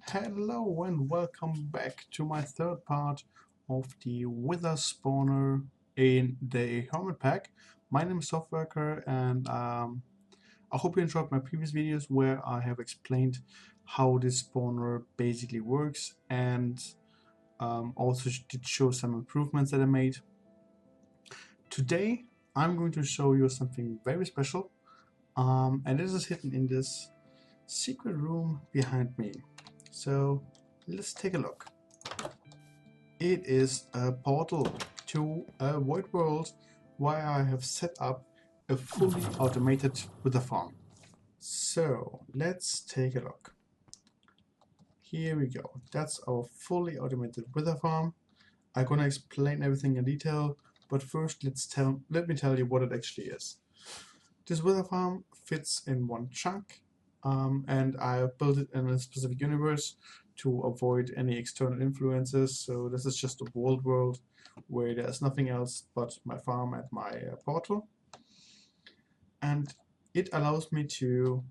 Hello and welcome back to my third part of the Witherspawner in the Hermit Pack. My name is Softworker and I hope you enjoyed my previous videos where I have explained how this spawner basically works and also did show some improvements that I made. Today I'm going to show you something very special and this is hidden in this secret room behind me. So let's take a look. It is a portal to a void world where I have set up a fully automated wither farm. So let's take a look. Here we go. That's our fully automated wither farm. I'm gonna explain everything in detail, but first let me tell you what it actually is. This wither farm fits in one chunk, and I have built it in a specific universe to avoid any external influences. So this is just a walled world where there's nothing else but my farm and my portal, and it allows me to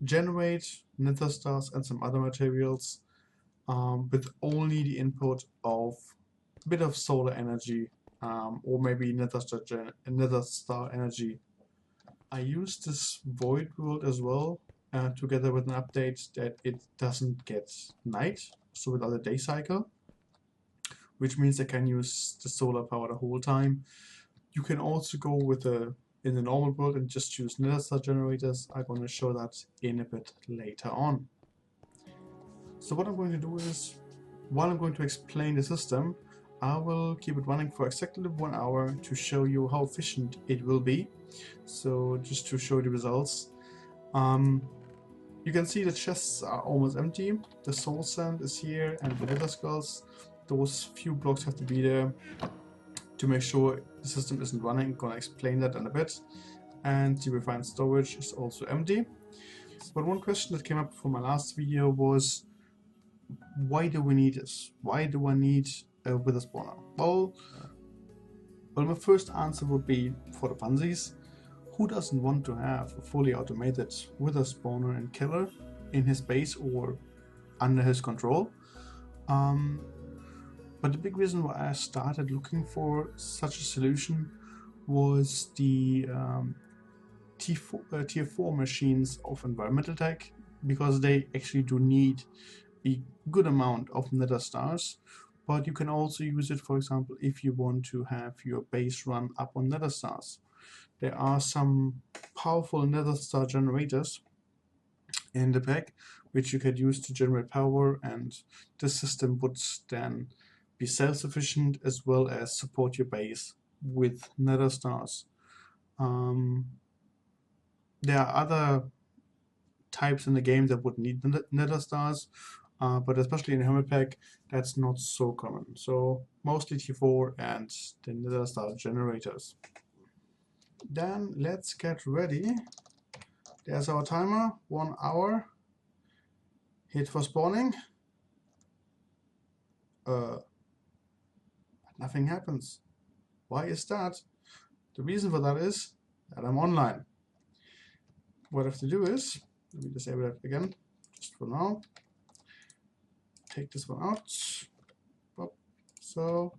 generate Nether Stars and some other materials with only the input of a bit of solar energy or maybe Nether Star energy. I use this void world as well together with an update that it doesn't get night, so without a day cycle, which means I can use the solar power the whole time. You can also go with in the normal world and just choose Nether Star generators. I'm going to show that in a bit later on. So what I'm going to do is, while I'm going to explain the system, I will keep it running for exactly 1 hour to show you how efficient it will be. So just to show the results. You can see the chests are almost empty. The soul sand is here and the wither skulls. Those few blocks have to be there to make sure the system isn't running. I'm gonna explain that in a bit. And the refined storage is also empty. But one question that came up from my last video was, why do we need this? Why do I need a wither spawner? Well, my first answer would be for the funsies. Who doesn't want to have a fully automated wither spawner and killer in his base or under his control? But the big reason why I started looking for such a solution was the tier 4 machines of environmental tech, because they actually do need a good amount of Nether Stars. But you can also use it, for example, if you want to have your base run up on Nether Stars. There are some powerful Nether Star generators in the pack which you could use to generate power, and the system would then be self-sufficient as well as support your base with Nether Stars. There are other types in the game that would need Nether Stars, but especially in Hermitpack, that's not so common. So mostly T4 and the Nether Star generators. Then let's get ready. There's our timer, 1 hour. Hit for spawning. Nothing happens. Why is that? The reason for that is that I'm online. What I have to do is, let me disable that again, just for now. Take this one out. So,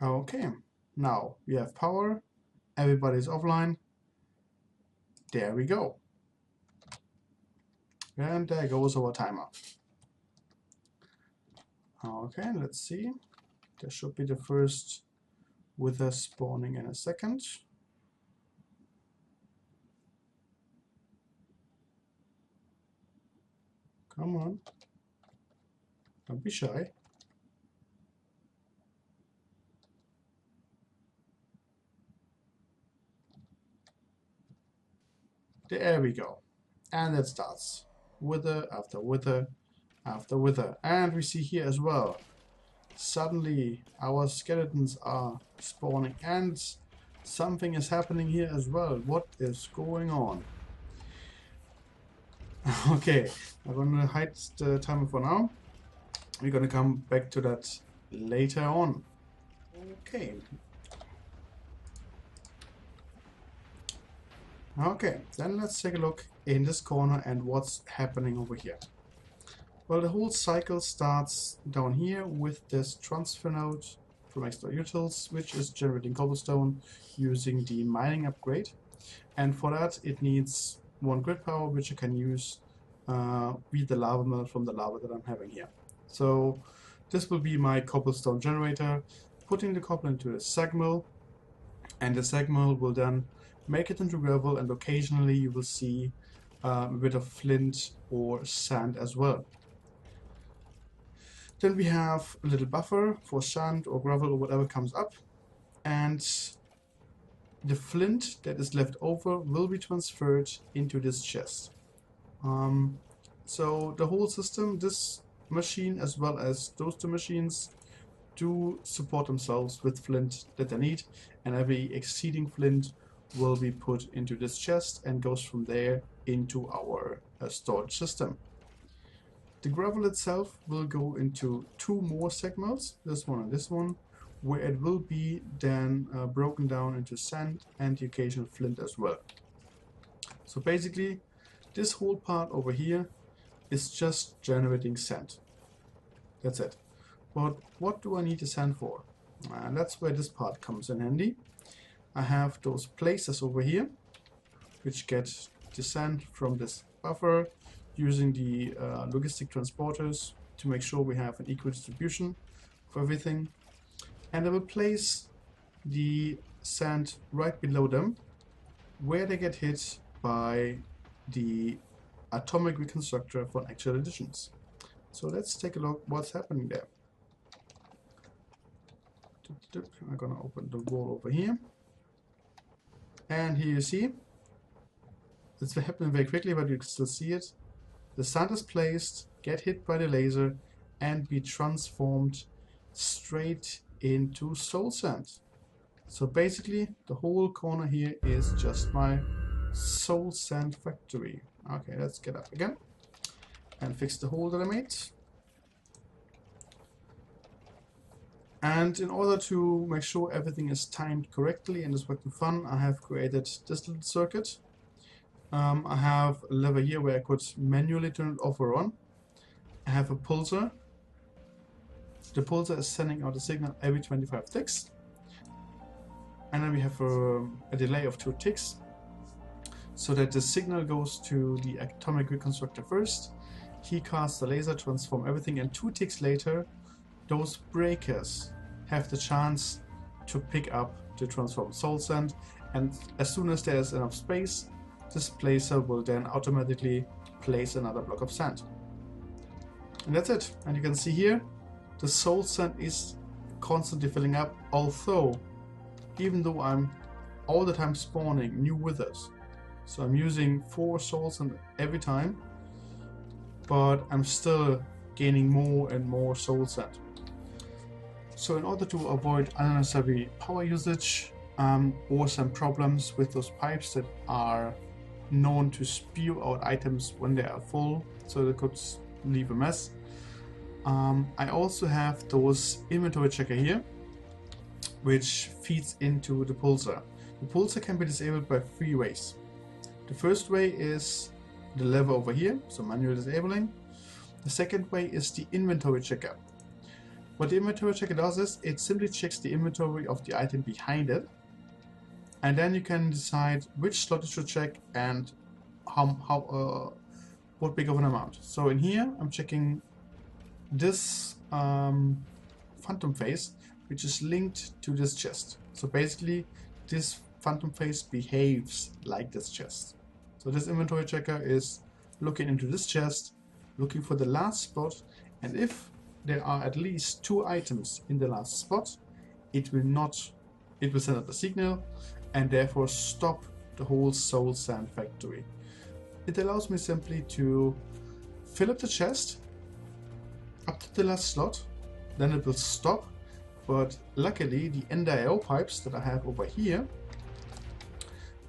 okay. Now we have power. Everybody's offline. There we go. And there goes our timer. Okay, let's see. There should be the first wither spawning in a second. Come on. Don't be shy. There we go. And it starts. Wither after wither after wither. And we see here as well, suddenly our skeletons are spawning and something is happening here as well. What is going on? Okay, I'm gonna hide the timer for now. We're gonna come back to that later on. Okay. Okay, then let's take a look in this corner and what's happening over here? Well, the whole cycle starts down here with this transfer node from extra utils, which is generating cobblestone using the mining upgrade. And for that, it needs 1 grid power, which I can use with the lava mill from the lava that I'm having here. So this will be my cobblestone generator, putting the cobble into a sag mill, and the sag mill will then make it into gravel, and occasionally you will see a bit of flint or sand as well. Then we have a little buffer for sand or gravel or whatever comes up, and the flint that is left over will be transferred into this chest. So the whole system, this machine as well as those 2 machines, do support themselves with flint that they need, and every exceeding flint will be put into this chest and goes from there into our storage system. The gravel itself will go into 2 more segments, this one and this one, where it will be then broken down into sand and the occasional flint as well. So basically, this whole part over here is just generating sand. That's it. But what do I need the sand for? And that's where this part comes in handy. I have those places over here, which get the sand from this buffer, using the logistic transporters to make sure we have an equal distribution for everything. And I will place the sand right below them, where they get hit by the atomic reconstructor for actual additions. So let's take a look what's happening there. I'm gonna open the wall over here, and here you see it's happening very quickly, but you can still see it. The sand is placed, get hit by the laser, and be transformed straight into soul sand. So basically, the whole corner here is just my soul sand factory. Okay, let's get up again and fix the hole that I made. And in order to make sure everything is timed correctly and is working fun, I have created this little circuit. I have a lever here where I could manually turn it off or on. I have a pulsar. The pulsar is sending out a signal every 25 ticks. And then we have a delay of 2 ticks, so that the signal goes to the atomic reconstructor first. He casts the laser, transform everything, and 2 ticks later, those breakers have the chance to pick up the transformed soul sand, and as soon as there's enough space, this placer will then automatically place another block of sand. And that's it. And you can see here, the soul sand is constantly filling up, although even though I'm all the time spawning new withers. So I'm using 4 soul sand every time, but I'm still gaining more and more soul sand. So in order to avoid unnecessary power usage or some problems with those pipes that are known to spew out items when they are full, so they could leave a mess, I also have those inventory checker here, which feeds into the pulsar. The pulsar can be disabled by 3 ways. The first way is the lever over here, so manual disabling. The second way is the inventory checker. What the inventory checker does is it simply checks the inventory of the item behind it, and then you can decide which slot you should check and what big of an amount. So in here I'm checking this phantom phase, which is linked to this chest. So basically this phantom phase behaves like this chest. So this inventory checker is looking into this chest, looking for the last spot, and if there are at least 2 items in the last spot, it will send out a signal and therefore stop the whole soul sand factory. It allows me simply to fill up the chest up to the last slot, then it will stop, but luckily the NDIO pipes that I have over here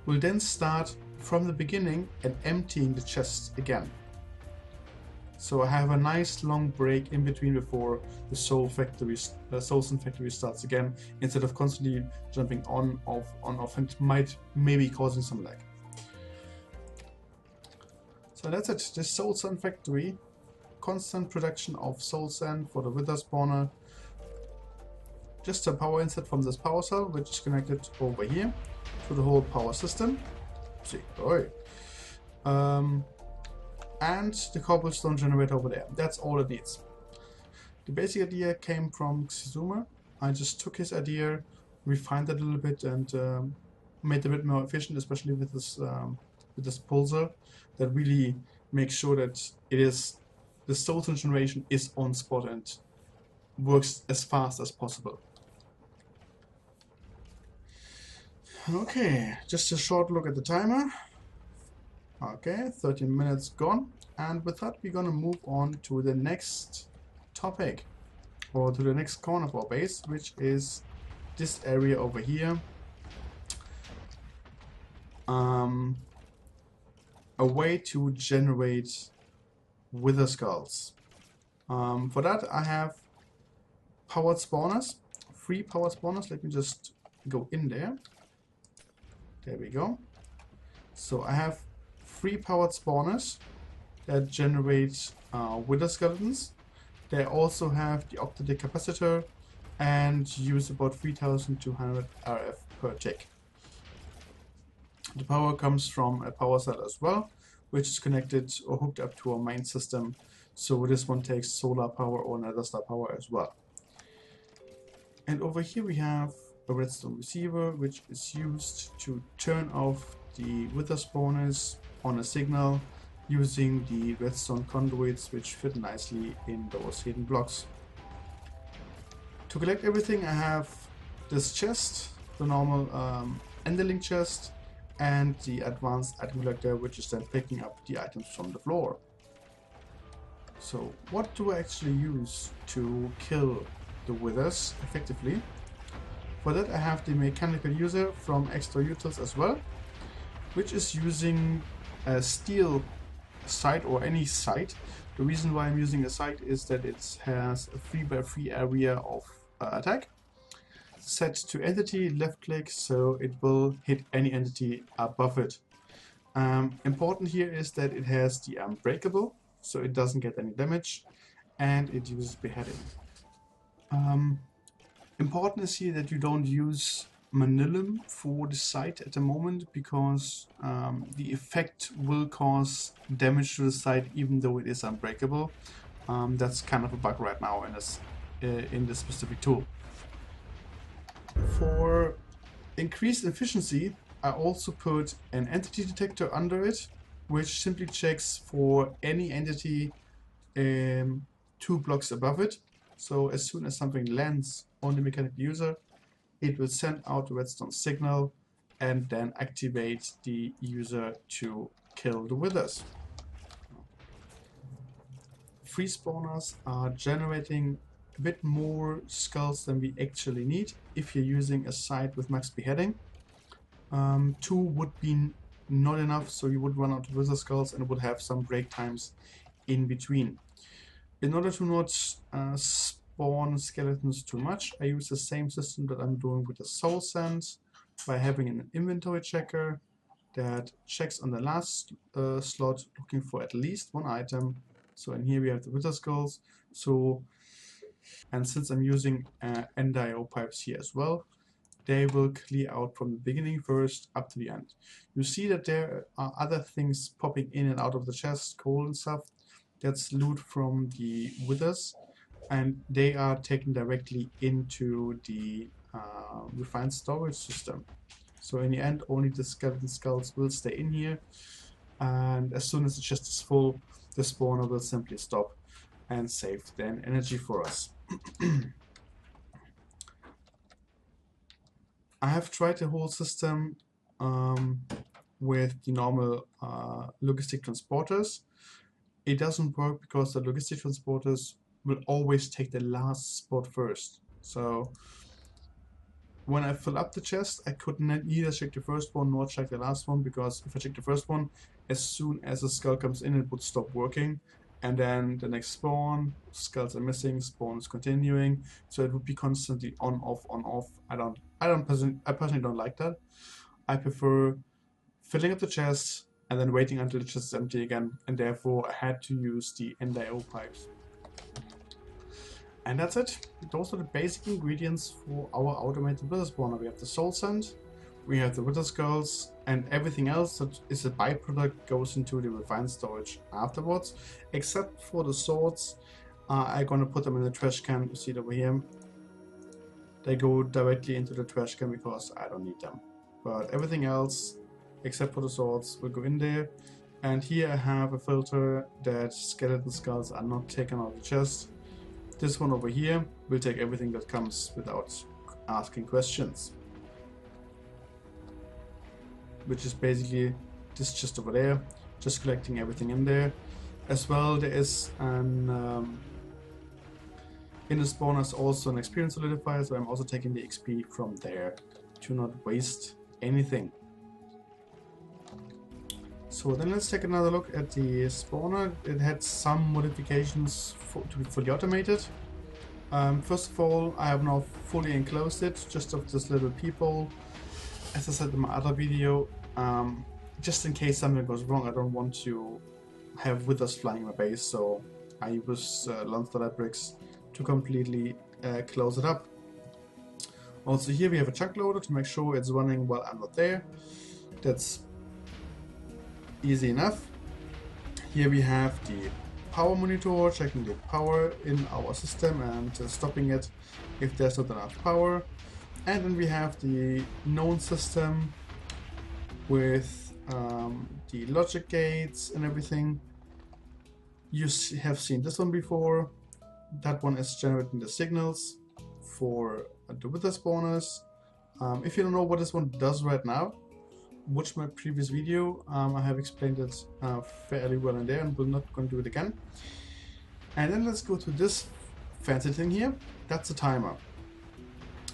will then start from the beginning and emptying the chest again. So I have a nice long break in between before the soul sand factory starts again, instead of constantly jumping on, off, and maybe causing some lag. So that's it. This soul sand factory, constant production of soul sand for the Witherspawner. Just a power inset from this power cell, which is connected over here to the whole power system. See, and the cobblestone generator over there. That's all it needs. The basic idea came from Xizuma. I just took his idea, refined it a little bit, and made it a bit more efficient, especially with this pulsar that really makes sure that the soul generation is on spot and works as fast as possible. Okay, just a short look at the timer. Okay, 13 minutes gone, and with that we're gonna move on to the next topic, or to the next corner of our base, which is this area over here. A way to generate wither skulls. For that I have powered spawners, 3 powered spawners. Let me just go in there. There we go. So I have 3 powered spawners that generate wither skeletons. They also have the octadic capacitor and use about 3200 RF per tick. The power comes from a power cell as well, which is connected or hooked up to our main system. So this one takes solar power or Nether Star power as well. And over here we have a redstone receiver, which is used to turn off the wither spawners on a signal using the redstone conduits, which fit nicely in those hidden blocks. To collect everything I have this chest, the normal enderling chest, and the advanced item collector, which is then picking up the items from the floor. So what do I actually use to kill the withers effectively? For that I have the mechanical user from Extra Utils as well, which is using a steel sight or any sight. The reason why I'm using a sight is that it has a 3x3 area of attack. Set to entity, left click, so it will hit any entity above it. Important here is that it has the unbreakable, so it doesn't get any damage, and it uses beheading. Important is here that you don't use manilium for the site at the moment, because the effect will cause damage to the site even though it is unbreakable. That's kind of a bug right now in this specific tool. For increased efficiency, I also put an entity detector under it, which simply checks for any entity 2 blocks above it. So as soon as something lands on the mechanical user, it will send out a redstone signal and then activate the user to kill the withers. 3 spawners are generating a bit more skulls than we actually need if you're using a site with max beheading. 2 would be not enough, so you would run out of wither skulls and would have some break times in between. In order to not spawn skeletons too much, I use the same system that I'm doing with the soul sand by having an inventory checker that checks on the last slot looking for at least 1 item. So in here we have the wither skulls. And since I'm using NDIO pipes here as well, they will clear out from the beginning first up to the end. You see that there are other things popping in and out of the chest, coal and stuff. That's loot from the withers, and they are taken directly into the refined storage system. So in the end, only the skeleton skulls will stay in here, and as soon as the chest is full, the spawner will simply stop and save then energy for us. I have tried the whole system with the normal logistic transporters. It doesn't work because the logistic transporters will always take the last spot first. So when I fill up the chest, I could neither check the first one nor check the last one, because if I check the first one, as soon as a skull comes in, it would stop working. And then the next spawn, skulls are missing, spawn is continuing, so it would be constantly on off on off. I personally don't like that. I prefer filling up the chest, and then waiting until the chest is empty again, and therefore I had to use the NIO pipes. And that's it. Those are the basic ingredients for our automated wither spawner. We have the soul sand, we have the wither skulls, and everything else that is a byproduct goes into the refined storage afterwards, except for the swords. I'm gonna put them in the trash can. You see it over here. They go directly into the trash can because I don't need them. But everything else, except for the swords, will go in there. And here I have a filter that skeleton skulls are not taken out of the chest. This one over here will take everything that comes without asking questions. Which is basically this chest over there, just collecting everything in there. As well, there is an in the spawner is also an experience solidifier, so I'm also taking the XP from there to not waste anything. So then let's take another look at the spawner. It had some modifications to be fully automated. First of all, I have now fully enclosed it, just of this little peephole. As I said in my other video, just in case something goes wrong, I don't want to have withers flying in my base, so I use Untitled bricks to completely close it up. Also here we have a chunk loader to make sure it's running while I'm not there. That's easy enough. Here we have the power monitor, checking the power in our system and stopping it if there's not enough power. And then we have the known system with the logic gates and everything. You have seen this one before. That one is generating the signals for the wither spawners. If you don't know what this one does right now, watch my previous video. I have explained it fairly well in there and will not going to do it again. And then let's go to this fancy thing here. That's a timer.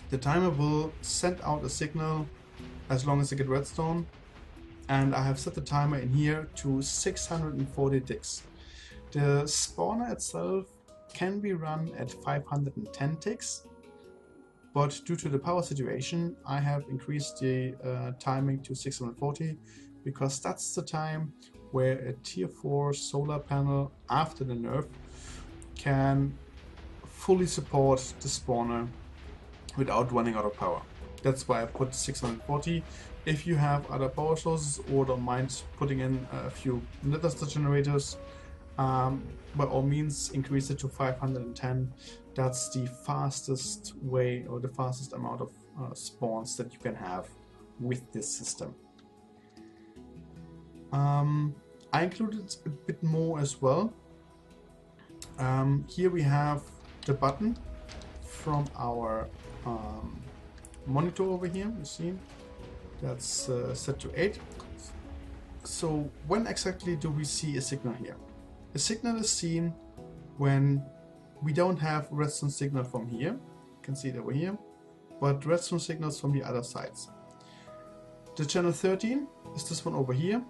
The timer will send out a signal as long as I get redstone, and I have set the timer in here to 640 ticks. The spawner itself can be run at 510 ticks, but due to the power situation I have increased the timing to 640 because that's the time where a tier 4 solar panel after the nerf can fully support the spawner without running out of power. That's why I put 640. If you have other power sources or don't mind putting in a few Nether Star generators, by all means increase it to 510. That's the fastest way or the fastest amount of spawns that you can have with this system. I included a bit more as well. Here we have the button from our monitor over here. You see that's set to 8. So when exactly do we see a signal here? A signal is seen when we don't have redstone signal from here. You can see it over here, but redstone signals from the other sides. The channel 13 is this one over here,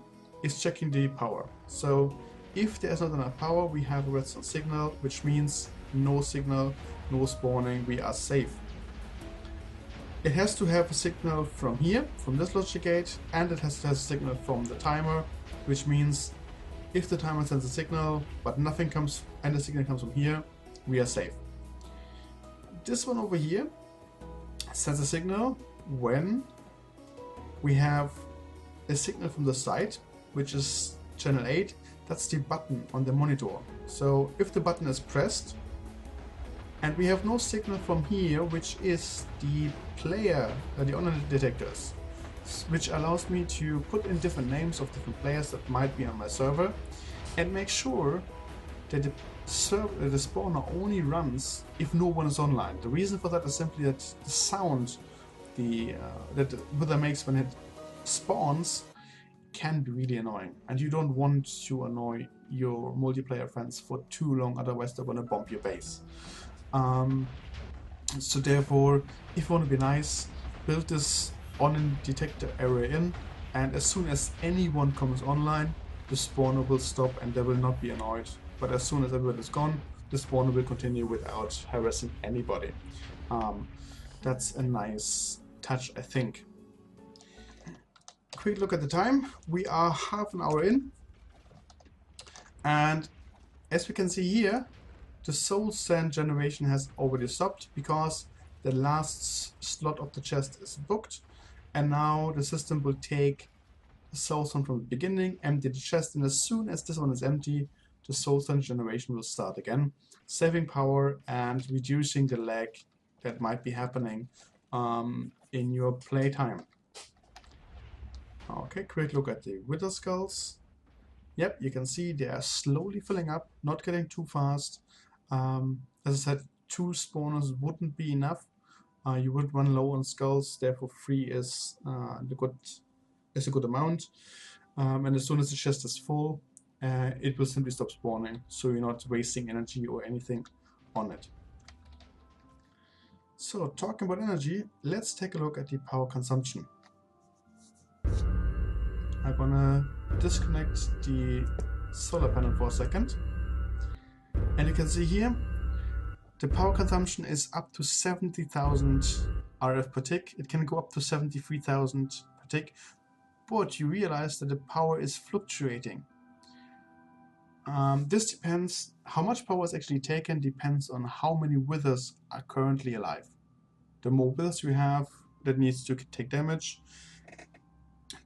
is checking the power. So if there's not enough power, we have a redstone signal, which means no signal, no spawning, we are safe. It has to have a signal from here, from this logic gate, and it has to have a signal from the timer, which means if the timer sends a signal, but nothing comes, and the signal comes from here, we are safe. This one over here sends a signal when we have a signal from the side, which is channel 8. That's the button on the monitor. So if the button is pressed, and we have no signal from here, which is the player, the honor detectors, which allows me to put in different names of different players that might be on my server and make sure that the spawner only runs if no one is online. The reason for that is simply that the sound that the wither makes when it spawns can be really annoying, and you don't want to annoy your multiplayer friends for too long, otherwise they're gonna bomb your base. So therefore, if you want to be nice, build this on detector area in, and as soon as anyone comes online, the spawner will stop and they will not be annoyed. But as soon as everyone is gone, the spawner will continue without harassing anybody. That's a nice touch, I think. quick look at the time. We are half an hour in, and as we can see here, the soul sand generation has already stopped because the last slot of the chest is booked, and now the system will take the soul sand from the beginning, empty the chest, and as soon as this one is empty, the soul sand generation will start again, saving power and reducing the lag that might be happening in your playtime. Okay, quick look at the wither skulls. Yep, you can see they are slowly filling up, not getting too fast. As I said, 2 spawners wouldn't be enough. You would run low on skulls, therefore 3 is a good amount. And as soon as the chest is full, it will simply stop spawning, so you're not wasting energy or anything on it. So, talking about energy, let's take a look at the power consumption. I'm gonna disconnect the solar panel for a second, and you can see here the power consumption is up to 70,000 RF per tick. It can go up to 73,000 per tick, but you realize that the power is fluctuating. This depends, how much power is actually taken depends on how many withers are currently alive. The more withers you have that needs to take damage,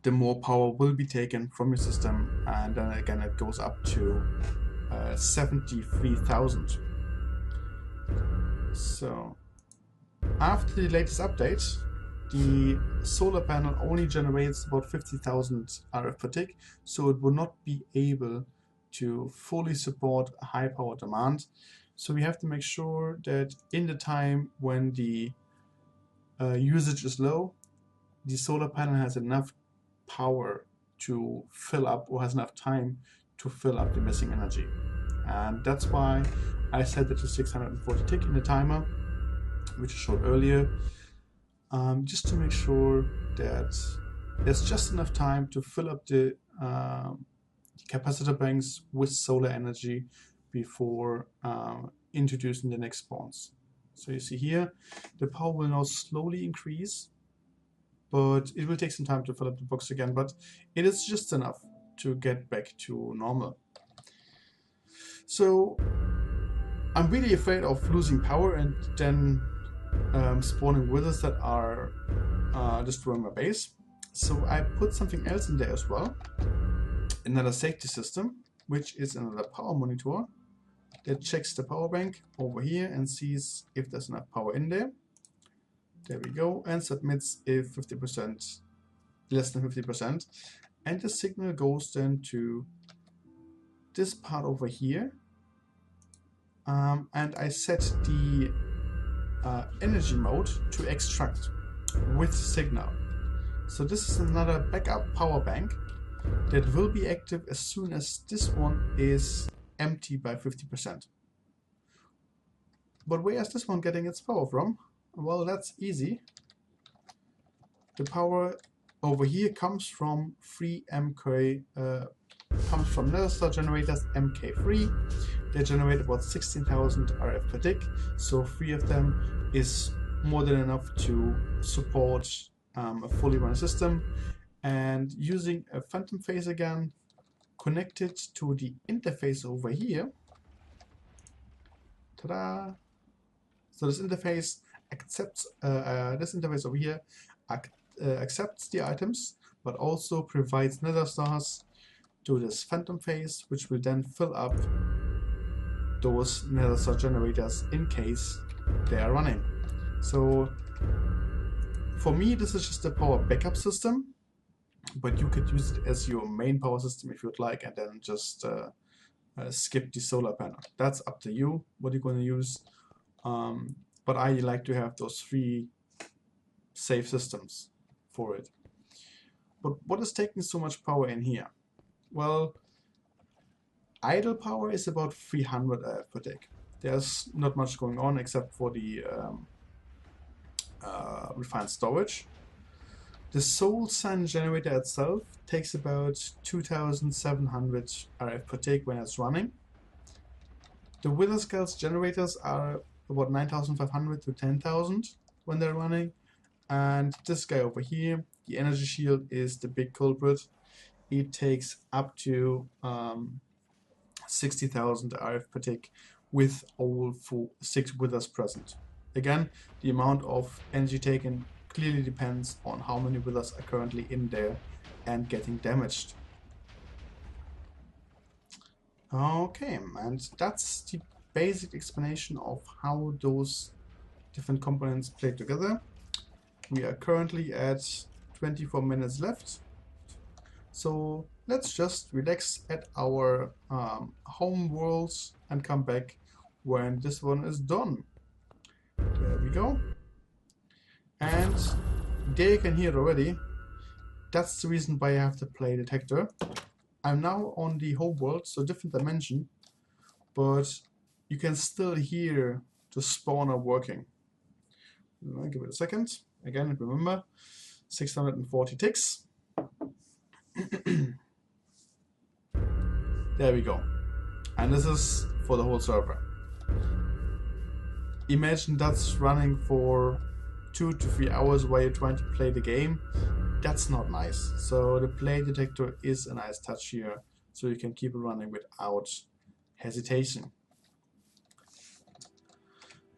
the more power will be taken from your system, and then again it goes up to 73,000. So after the latest update, the solar panel only generates about 50,000 RF per tick, so it will not be able to fully support a high power demand. So we have to make sure that in the time when the usage is low, the solar panel has enough power to fill up, or has enough time to fill up the missing energy. And that's why I set it to 640 tick in the timer, which I showed earlier, just to make sure that there's just enough time to fill up the capacitor banks with solar energy before introducing the next spawns. So you see here, the power will now slowly increase, but it will take some time to fill up the box again, but it is just enough to get back to normal. So I'm really afraid of losing power and then spawning withers that are destroying my base. So I put something else in there as well, another safety system, which is another power monitor that checks the power bank over here and sees if there's enough power in there. There we go, and submits if 50%, less than 50%, and the signal goes then to this part over here, and I set the energy mode to extract with signal. So this is another backup power bank that will be active as soon as this one is empty by 50%. But where is this one getting its power from? Well, that's easy. The power over here comes from 3 MK, comes from Nether Star generators MK3. They generate about 16,000 RF per tick, so 3 of them is more than enough to support a fully run system. And using a phantom phase again, connected to the interface over here. Ta-da! So this interface accepts over here accepts the items, but also provides Nether Stars to this phantom phase, which will then fill up those Nether Star generators in case they are running. So for me, this is just a power backup system, but you could use it as your main power system if you'd like, and then just skip the solar panel. That's up to you what you're going to use. But I like to have those 3 safe systems for it. But what is taking so much power in here? Well, idle power is about 300 per tick. There's not much going on except for the refined storage. The soul sand generator itself takes about 2,700 RF per tick when it's running. The Wither Skulls generators are about 9,500 to 10,000 when they're running, And this guy over here, the energy shield, is the big culprit. It takes up to 60,000 RF per tick with all 6 withers present. Again, the amount of energy taken clearly depends on how many withers are currently in there and getting damaged. Okay, and that's the basic explanation of how those different components play together. We are currently at 24 minutes left, so let's just relax at our home worlds and come back when this one is done. There we go. And there you can hear already, that's the reason why I have the play detector. I'm now on the home world, so different dimension, but you can still hear the spawner working. I'll give it a second. Again, remember, 640 ticks. There we go. And this is for the whole server. Imagine that's running for 2 to 3 hours while you're trying to play the game. That's not nice. So the play detector is a nice touch here, so you can keep it running without hesitation.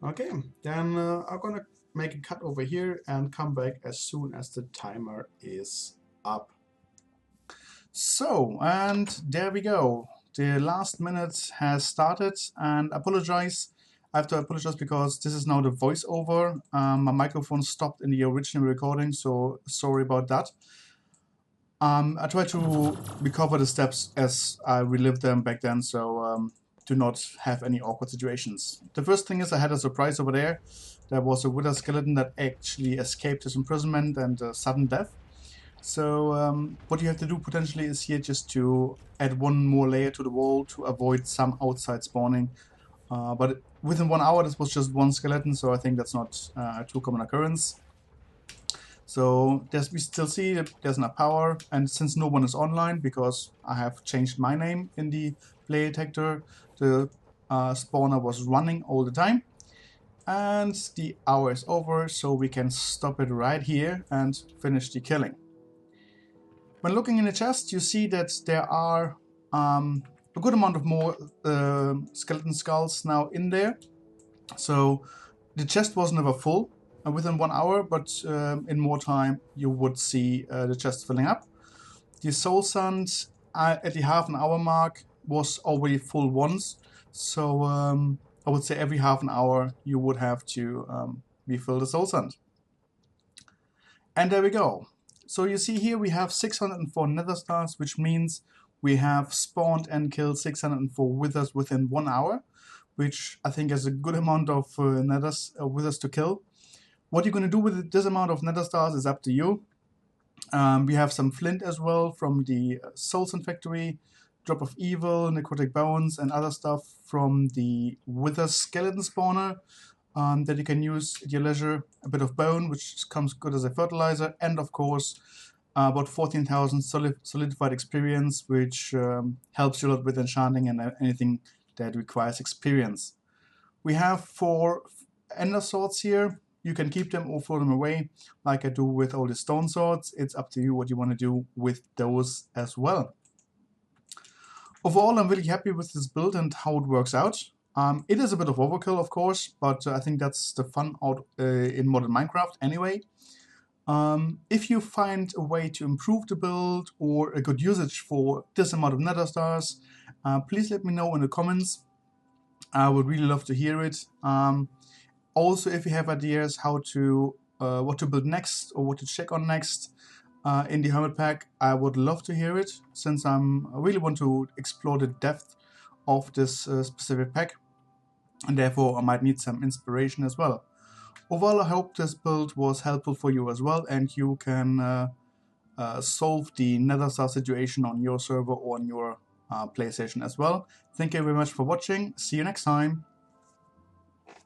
Okay, then I'm gonna make a cut over here and come back as soon as the timer is up. So, and there we go. The last minute has started, and I have to apologize because this is now the voiceover. My microphone stopped in the original recording, so sorry about that. I try to recover the steps as I relived them back then, so do not have any awkward situations. The first thing is I had a surprise over there. There was a wither skeleton that actually escaped his imprisonment and sudden death. So what you have to do potentially is here just to add one more layer to the wall to avoid some outside spawning. But within 1 hour this was just one skeleton, so I think that's not a too common occurrence. So we still see that there's enough power, and since no one is online, because I have changed my name in the play detector, the spawner was running all the time. And the hour is over, so we can stop it right here and finish the killing. When looking in the chest, you see that there are a good amount of more skeleton skulls now in there. So the chest was never full within 1 hour, but in more time you would see the chest filling up. The soul sand at the half an hour mark was already full once, so I would say every half an hour you would have to refill the soul sand. And there we go. So you see here we have 604 Nether Stars, which means we have spawned and killed 604 withers within 1 hour, which I think is a good amount of withers to kill. What you're going to do with this amount of Nether Stars is up to you. We have some flint as well from the Soul Sand Factory, Drop of Evil, Necrotic Bones, and other stuff from the Wither Skeleton Spawner that you can use at your leisure. A bit of bone, which comes good as a fertilizer, and of course about 14,000 solidified experience, which helps you a lot with enchanting and anything that requires experience. We have 4 Ender Swords here. You can keep them or throw them away, like I do with all the stone swords. It's up to you what you want to do with those as well. Overall, I'm really happy with this build and how it works out. It is a bit of overkill, of course, but I think that's the fun out in modern Minecraft anyway. If you find a way to improve the build or a good usage for this amount of Nether Stars, please let me know in the comments. I would really love to hear it. Also, if you have ideas how to what to build next or what to check on next in the Hermit Pack, I would love to hear it, since I really want to explore the depth of this specific pack, and therefore I might need some inspiration as well. Overall, I hope this build was helpful for you as well, and you can solve the Nether Star situation on your server or on your PlayStation as well. Thank you very much for watching. See you next time.